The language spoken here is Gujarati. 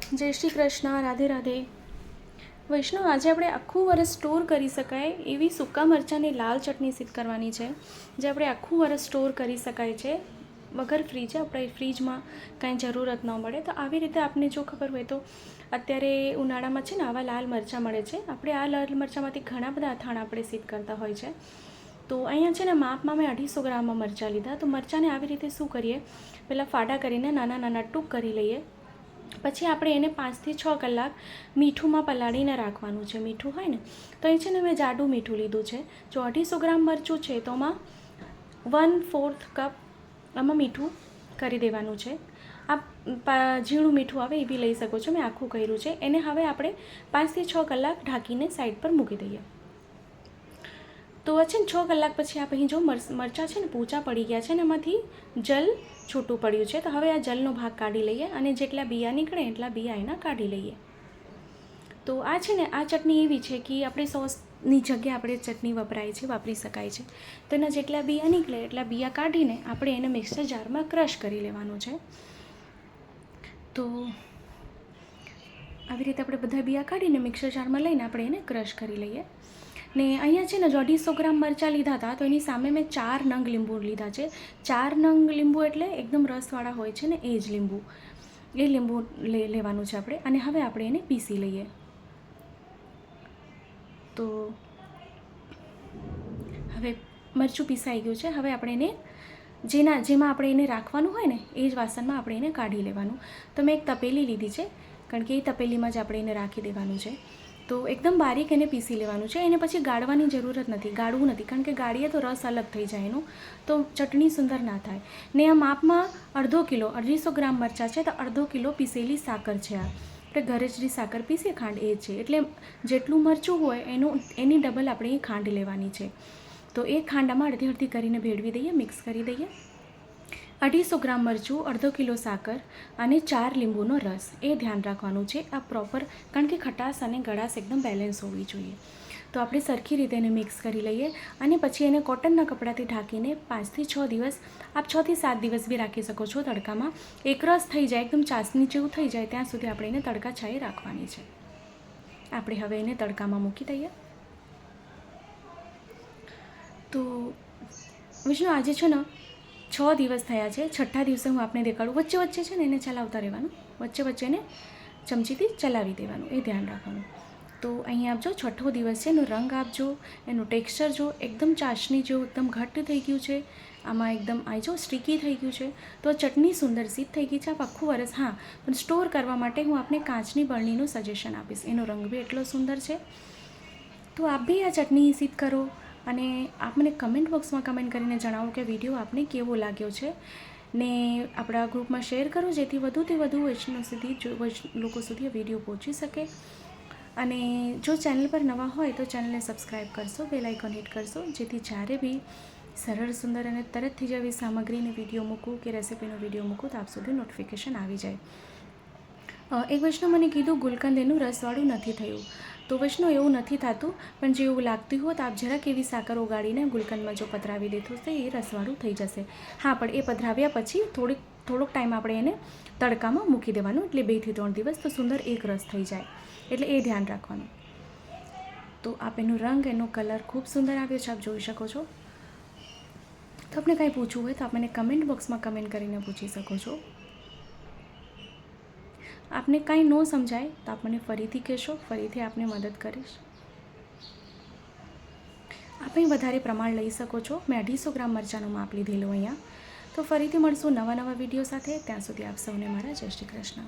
જય શ્રી કૃષ્ણ, રાધે રાધે. વૈષ્ણવ, આજે આપણે આખું વરસ સ્ટોર કરી શકાય એવી સૂકા મરચાંની લાલ ચટણી સિદ્ધ કરવાની છે, જે આપણે આખું વરસ સ્ટોર કરી શકાય છે વગર ફ્રીજે. આપણે ફ્રીજમાં કાંઈ જરૂરત ન મળે. તો આવી રીતે આપને જો ખબર હોય તો અત્યારે ઉનાળામાં છે ને આવા લાલ મરચાં મળે છે. આપણે આ લાલ મરચાંમાંથી ઘણા બધા અથાણા આપણે સિદ્ધ કરતા હોય છે. તો અહીંયા છે ને માપમાં મેં 250 ગ્રામ મરચાં લીધા. તો મરચાંને આવી રીતે શું કરીએ, પહેલાં ફાડા કરીને નાના નાના ટૂંક કરી લઈએ. પછી આપણે એને 5 થી 6 કલાક મીઠુંમાં પલાળીને રાખવાનું છે. મીઠું હોય ને તો એ છે ને મેં જાડું મીઠું લીધું છે. જો 250 ગ્રામ મરચું છે તો આમાં 1/4 કપ આમાં મીઠું કરી દેવાનું છે. આ ઝીણું મીઠું આવે એ બી લઈ શકો છો, મેં આખું કર્યું છે. એને હવે આપણે 5 થી 6 કલાક ઢાંકીને સાઈડ પર મૂકી દઈએ. તો છે ને 6 કલાક પછી આપણે અહીં જો મરચાં છે ને પોચા પડી ગયા છે ને એમાંથી જલ છૂટું પડ્યું છે. તો હવે આ જલનો ભાગ કાઢી લઈએ અને જેટલા બિયા નીકળે એટલા બિયા એના કાઢી લઈએ. તો આ છે ને આ ચટણી એવી છે કે આપણે સોસની જગ્યાએ આપણે ચટણી વપરાય છે, વાપરી શકાય છે. તો એના જેટલા બિયા નીકળે એટલા બિયા કાઢીને આપણે એને મિક્સર જારમાં ક્રશ કરી લેવાનું છે. તો આવી રીતે આપણે બધા બિયા કાઢીને મિક્સર જારમાં લઈને આપણે એને ક્રશ કરી લઈએ. ને અહીંયા છે ને 250 ગ્રામ મરચાં લીધા હતા, તો એની સામે મેં 4 નંગ લીંબુ લીધા છે. 4 નંગ લીંબુ એટલે એકદમ રસવાળા હોય છે ને એ જ લીંબુ, એ લીંબુ લેવાનું છે આપણે. અને હવે આપણે એને પીસી લઈએ. તો હવે મરચું પીસાઈ ગયું છે. હવે આપણે એને જેમાં આપણે એને રાખવાનું હોય ને એ જ વાસણમાં આપણે એને કાઢી લેવાનું. તો મેં એક તપેલી લીધી છે, કારણ કે એ તપેલીમાં જ આપણે એને રાખી દેવાનું છે. તો એકદમ બારીક એને પીસી લેવાનું છે. એને પછી ગાળવાની જરૂરત નથી, ગાળવું નથી, કારણ કે ગાળીએ તો રસ અલગ થઈ જાય એનું, તો ચટણી સુંદર ના થાય. ને આ માપમાં 1/2 કિલો 250 ગ્રામ મરચાં છે તો 1/2 કિલો પીસેલી સાકર છે. આ આપણે ઘરે જ સાકર પીસીએ ખાંડ એ છે. એટલે જેટલું મરચું હોય એની ડબલ આપણે એ ખાંડ લેવાની છે. તો એ ખાંડામાં અડધી અડધી કરીને ભેળવી દઈએ, મિક્સ કરી દઈએ. 250 ગ્રામ મરચું, 1/2 કિલો સાકર અને 4 લીંબુનો રસ, એ ધ્યાન રાખવાનું છે આ પ્રોપર, કારણ કે ખટાશ અને ગળાશ એકદમ બેલેન્સ હોવી જોઈએ. તો આપણે સરખી રીતે એને મિક્સ કરી લઈએ અને પછી એને કોટનના કપડાથી ઢાંકીને 5 થી 6 દિવસ, આપ 6 થી 7 દિવસ બી રાખી શકો છો તડકામાં. એકરસ થઈ જાય, એકદમ ચાસણી જેવું થઈ જાય ત્યાં સુધી આપણે એને તડકા છાંયે રાખવાની છે. આપણે હવે એને તડકામાં મૂકી દઈએ. તો વિષ્ણુ, આજે છે ને 6 દિવસ થયા છે. 6થા દિવસે હું આપને દેખાડું. વચ્ચે વચ્ચે છે ને એને ચલાવતા રહેવાનું, વચ્ચે વચ્ચે એને ચમચીથી ચલાવી દેવાનું, એ ધ્યાન રાખવાનું. તો અહીં આપજો 6થો દિવસ છે. એનો રંગ આપજો, એનું ટેક્સચર જો એકદમ ચાસણી જેવું એકદમ ઘટ્ટ થઈ ગયું છે. આમાં એકદમ જો સ્ટીકી થઈ ગયું છે. તો ચટણી સુંદર સિદ્ધ થઈ ગઈ છે. આપ આખું વરસ, હા, પણ સ્ટોર કરવા માટે હું આપને કાચની બરણીનું સજેશન આપીશ. એનો રંગ બી એટલો સુંદર છે. તો આપ બી આ ચટણી સિદ્ધ કરો અને આપ મને કમેન્ટ બોક્સમાં કમેન્ટ કરીને જણાવો કે વિડીયો આપને કેવો લાગ્યો છે. ને આપણા ગ્રુપમાં શેર કરો, જેથી વધુથી વધુ લોકો સુધી વિડીયો પહોંચી શકે. અને જો ચેનલ પર નવા હોય તો ચેનલને સબસ્ક્રાઈબ કરશો, બેલ આઇકોન હિટ કરશો, જેથી જ્યારે બી સરળ, સુંદર અને તરતથી જ આવી સામગ્રીને વિડીયો મૂકું કે રેસિપીનો વિડીયો મૂકું તો આપ સુધી નોટિફિકેશન આવી જાય. એક વૈષ્ણવ મને કીધું ગુલકંદ એનું રસવાળું નથી થયું. તો વૈષ્ણવ, એવું નથી થતું, પણ જે એવું લાગતું હોય તો આપ જરાક એવી સાકર ઓગાળીને ગુલકંદમાં જો પધરાવી દેતો તો એ રસવાળું થઈ જશે. હા, પણ એ પધરાવ્યા પછી થોડોક ટાઈમ આપણે એને તડકામાં મૂકી દેવાનું, એટલે 2 થી 3 દિવસ તો સુંદર એક રસ થઈ જાય. એટલે એ ધ્યાન રાખવાનું. તો આપ એનો રંગ, એનો કલર ખૂબ સુંદર આવ્યો છે, આપ જોઈ શકો છો. તો આપણે કાંઈ પૂછવું હોય તો આપ મને કમેન્ટ બોક્સમાં કમેન્ટ કરીને પૂછી શકો છો. આપને કાંઈ ન સમજાય તો આપ મને ફરીથી કહેશો, ફરીથી આપને મદદ કરીશ. આપણે વધારે પ્રમાણ લઈ શકો છો. મેં 250 ગ્રામ મરચાંનું માપ લીધેલું અહીંયા. તો ફરીથી મળશું નવા વિડીયો સાથે. ત્યાં સુધી આપ સૌને મારા જય શ્રી કૃષ્ણ.